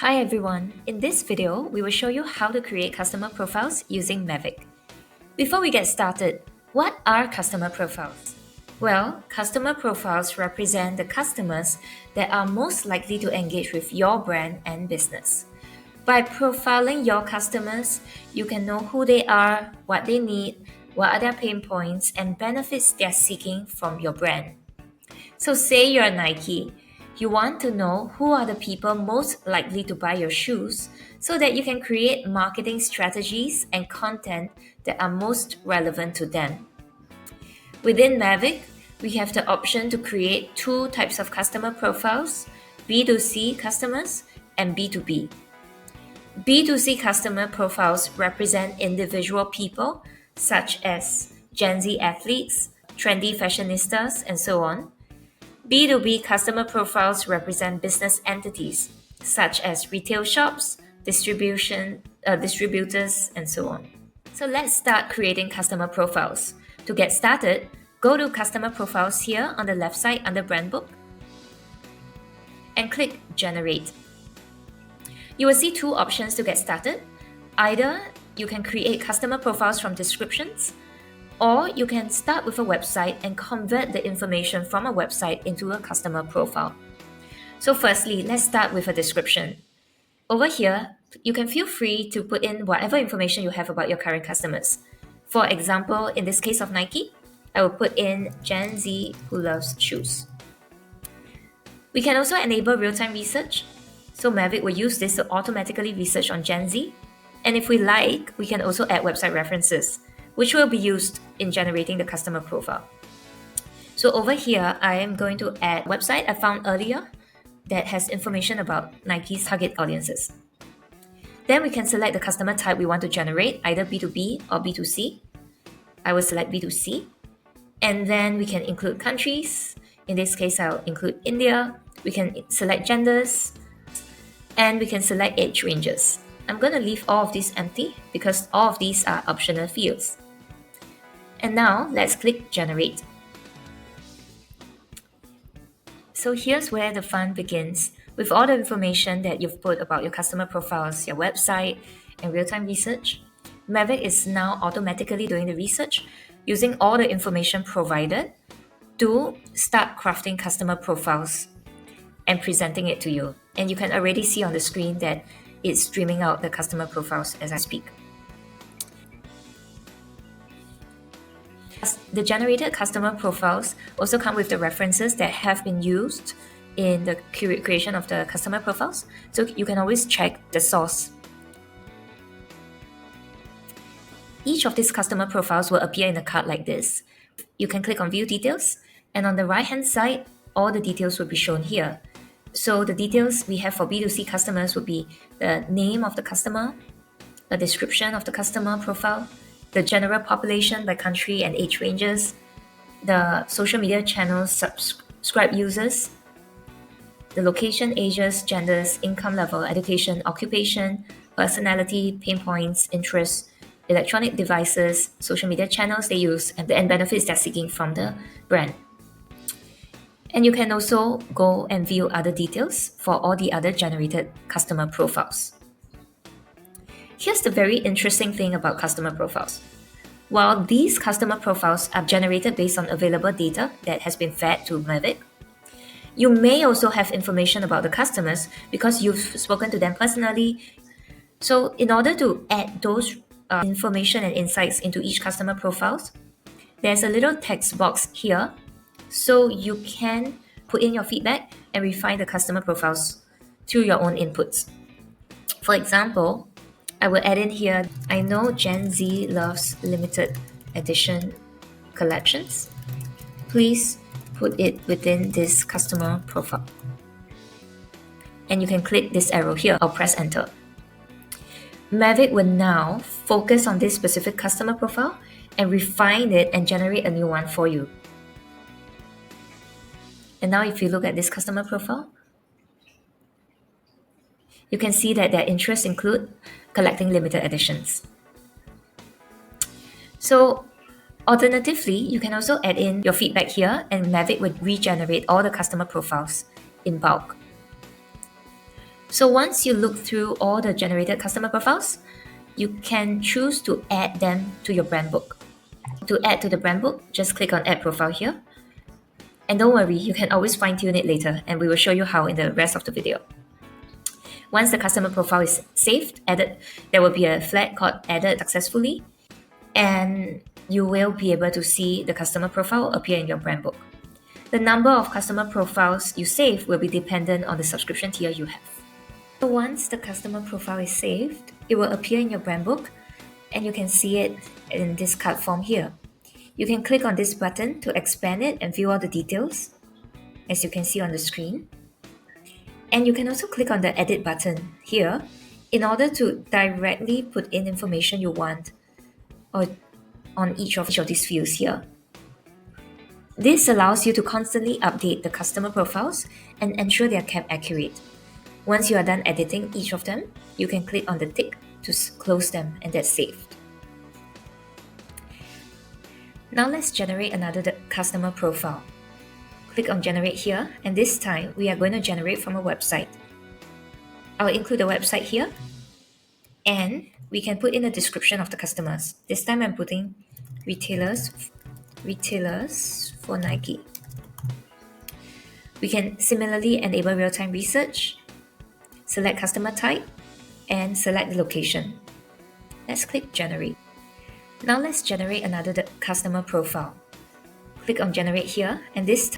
Hi everyone, in this video, we will show you how to create customer profiles using Mavic. Before we get started, what are customer profiles? Well, customer profiles represent the customers that are most likely to engage with your brand and business. By profiling your customers, you can know who they are, what they need, what are their pain points, and benefits they're seeking from your brand. So say you're Nike, you want to know who are the people most likely to buy your shoes so that you can create marketing strategies and content that are most relevant to them. Within Mavic, we have the option to create two types of customer profiles, B2C customers and B2B. B2C customer profiles represent individual people such as Gen Z athletes, trendy fashionistas, and so on. B2B customer profiles represent business entities such as retail shops, distributors, and so on. So let's start creating customer profiles. To get started, go to Customer Profiles here on the left side under Brand Book and click Generate. You will see two options to get started. Either you can create customer profiles from descriptions, or you can start with a website and convert the information from a website into a customer profile. So firstly, let's start with a description. Over here, you can feel free to put in whatever information you have about your current customers. For example, in this case of Nike, I will put in Gen Z who loves shoes. We can also enable real-time research. So Mavic will use this to automatically research on Gen Z. And if we like, we can also add website references, which will be used in generating the customer profile. So over here, I am going to add a website I found earlier that has information about Nike's target audiences. Then we can select the customer type we want to generate, either B2B or B2C. I will select B2C. And then we can include countries. In this case, I'll include India. We can select genders. And we can select age ranges. I'm going to leave all of these empty because all of these are optional fields. And now let's click Generate. So here's where the fun begins. With all the information that you've put about your customer profiles, your website, and real-time research, Mavic is now automatically doing the research using all the information provided to start crafting customer profiles and presenting it to you. And you can already see on the screen that it's streaming out the customer profiles as I speak. The generated customer profiles also come with the references that have been used in the creation of the customer profiles, so you can always check the source. Each of these customer profiles will appear in a card like this. You can click on View Details, and on the right-hand side, all the details will be shown here. So the details we have for B2C customers would be the name of the customer, a description of the customer profile, the general population by country and age ranges, the social media channels subscribed users, the location, ages, genders, income level, education, occupation, personality, pain points, interests, electronic devices, social media channels they use, and benefits they're seeking from the brand. And you can also go and view other details for all the other generated customer profiles. Here's the very interesting thing about customer profiles. While these customer profiles are generated based on available data that has been fed to Mavic, you may also have information about the customers because you've spoken to them personally. So in order to add those information and insights into each customer profiles, there's a little text box here, so you can put in your feedback and refine the customer profiles through your own inputs. For example, I will add in here, I know Gen Z loves limited edition collections. Please put it within this customer profile. And you can click this arrow here or press enter. Mavic will now focus on this specific customer profile and refine it and generate a new one for you. And now if you look at this customer profile, you can see that their interests include collecting limited editions. So alternatively, you can also add in your feedback here and Mavic would regenerate all the customer profiles in bulk. So once you look through all the generated customer profiles, you can choose to add them to your brand book. To add to the brand book, just click on Add Profile here. And don't worry, you can always fine-tune it later, and we will show you how in the rest of the video. Once the customer profile is saved, added, there will be a flag called Added Successfully, and you will be able to see the customer profile appear in your brand book. The number of customer profiles you save will be dependent on the subscription tier you have. So once the customer profile is saved, it will appear in your brand book, and you can see it in this card form here. You can click on this button to expand it and view all the details, as you can see on the screen. And you can also click on the edit button here in order to directly put in information you want or on each of these fields here. This allows you to constantly update the customer profiles and ensure they are kept accurate. Once you are done editing each of them, you can click on the tick to close them, and that's saved. Now let's generate another customer profile. Click on Generate here, and this time we are going to generate from a website. I'll include the website here, and we can put in a description of the customers. This time I'm putting retailers for Nike. We can similarly enable real-time research, select customer type, and select the location. Let's click Generate. Now let's generate another customer profile. Click on Generate here, and this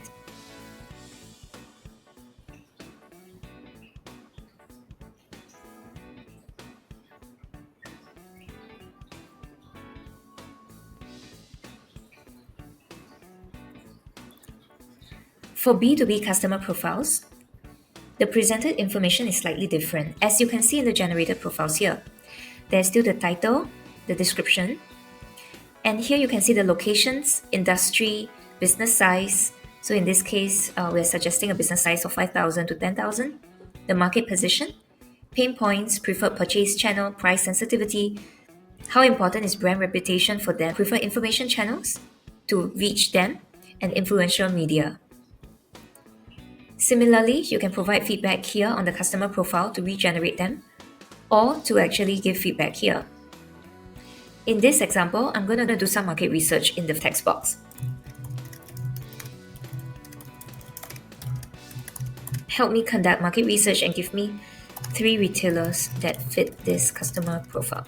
for B2B customer profiles, the presented information is slightly different. As you can see in the generated profiles here, there's still the title, the description, and here you can see the locations, industry, business size. So in this case, we're suggesting a business size of 5,000 to 10,000. The market position, pain points, preferred purchase channel, price sensitivity, how important is brand reputation for them, preferred information channels to reach them, and influential media. Similarly, you can provide feedback here on the customer profile to regenerate them, or to actually give feedback here. In this example, I'm going to do some market research in the text box. Help me conduct market research and give me 3 retailers that fit this customer profile.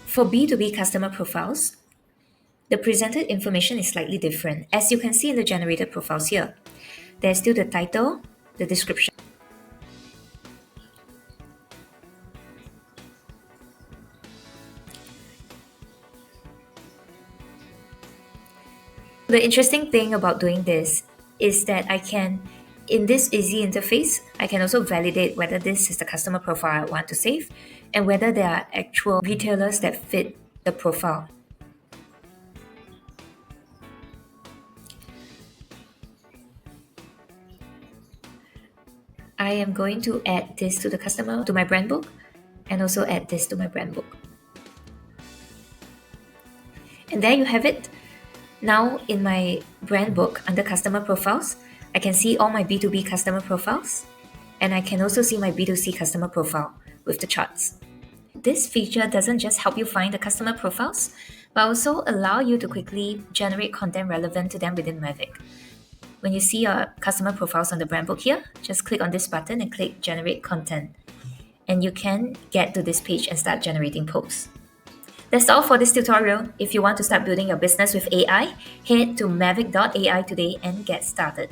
For B2B customer profiles, the presented information is slightly different. As you can see in the generated profiles here, there's still the title, the description. The interesting thing about doing this is that I can, in this easy interface, I can also validate whether this is the customer profile I want to save and whether there are actual retailers that fit the profile. I am going to add this to my brand book, and also add this to my brand book. And there you have it. Now in my brand book under customer profiles, I can see all my B2B customer profiles, and I can also see my B2C customer profile with the charts. This feature doesn't just help you find the customer profiles, but also allow you to quickly generate content relevant to them within Mavic. When you see your customer profiles on the brand book here, just click on this button and click Generate Content. And you can get to this page and start generating posts. That's all for this tutorial. If you want to start building your business with AI, head to mavic.ai today and get started.